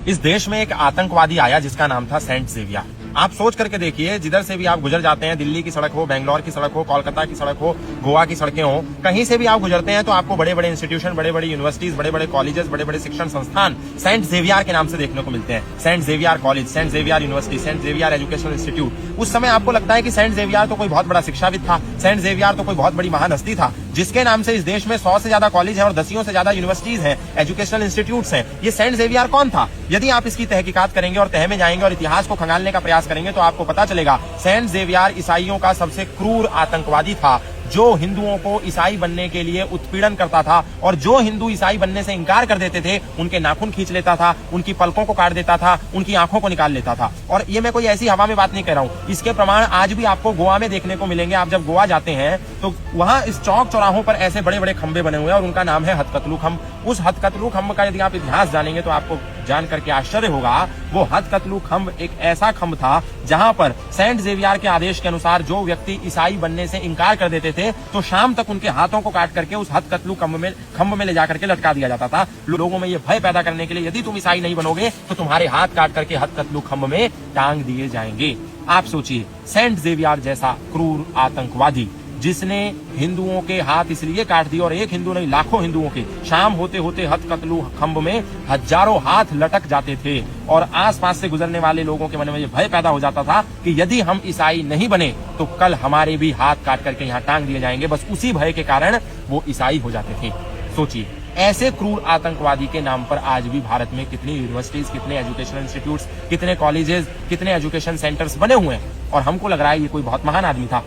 इस देश में एक आतंकवादी आया जिसका नाम था सेंट जेवियर। आप सोच करके देखिए, जिधर से भी आप गुजर जाते हैं, दिल्ली की सड़क हो, बेंगलोर की सड़क हो, कोलकाता की सड़क हो, गोवा की सड़कें हो, कहीं से भी आप गुजरते हैं तो आपको बड़े बड़े इंस्टीट्यूशन, बड़े बड़े यूनिवर्सिटीज, बड़े बड़े कॉलेजेस, बड़े बड़े शिक्षण संस्थान सेंट जेवियर के नाम से देखने को मिलते हैं। Saint Xavier college, Saint Xavier university, Saint Xavier educational institute. उस समय आपको लगता है कि सेंट जेवियर तो कोई बहुत बड़ा शिक्षाविद था, सेंट जेवियर तो कोई बहुत बड़ी महान हस्ती था, जिसके नाम से इस देश में 100 से ज्यादा कॉलेज है और 10 से ज्यादा यूनिवर्सिटीज हैं, एजुकेशनल इंस्टीट्यूट्स हैं। ये सेंट जेवियर कौन था? यदि आप इसकी तहकीकात करेंगे और तह में जाएंगे और इतिहास को खंगालने का प्रयास करेंगे तो आपको पता चलेगा सेंट जेवियर ईसाइयों का सबसे क्रूर आतंकवादी था, जो हिंदुओं को ईसाई बनने के लिए उत्पीड़न करता था और जो हिंदू ईसाई बनने से इंकार कर देते थे उनके नाखून खींच लेता था, उनकी पलकों को काट देता था, उनकी आंखों को निकाल लेता था। और ये मैं कोई ऐसी हवा में बात नहीं कर रहा हूं, इसके प्रमाण आज भी आपको गोवा में देखने को मिलेंगे। आप जब गोवा जाते हैं तो वहां इस चौक चौराहों पर ऐसे बड़े बड़े खंबे बने हुए हैं और उनका नाम है हथकतलू खंब। उस हथकतलू खंब का यदि आप इतिहास जानेंगे तो आपको जान करके आश्चर्य होगा। वो हथकतलू खंब एक ऐसा खंब था जहां पर सेंट जेवियर के आदेश के अनुसार जो व्यक्ति ईसाई बनने से इंकार कर देते थे तो शाम तक उनके हाथों को काट करके उस हथकतलू खंब में ले जाकर के लटका दिया जाता था, लोगों में ये भय पैदा करने के लिए यदि तुम ईसाई नहीं बनोगे तो तुम्हारे हाथ काट करके हथकतलू खंब में टांग दिए जाएंगे। आप सोचिए, सेंट जेवियर जैसा क्रूर आतंकवादी जिसने हिंदुओं के हाथ इसलिए काट दिए, और एक हिंदू नहीं लाखों हिंदुओं के, शाम होते होते हथकतलू खंब में हजारों हाथ लटक जाते थे और आसपास से गुजरने वाले लोगों के मन में ये भय पैदा हो जाता था कि यदि हम ईसाई नहीं बने तो कल हमारे भी हाथ काट करके यहाँ टांग दिए जाएंगे। बस उसी भय के कारण वो ईसाई हो जाते थे। सोचिए, ऐसे क्रूर आतंकवादी के नाम पर आज भी भारत में कितनी यूनिवर्सिटीज, कितने एजुकेशनल इंस्टीट्यूट्स, कितने कॉलेजेस, कितने एजुकेशन सेंटर्स बने हुए हैं और हमको लग रहा है ये कोई बहुत महान आदमी था।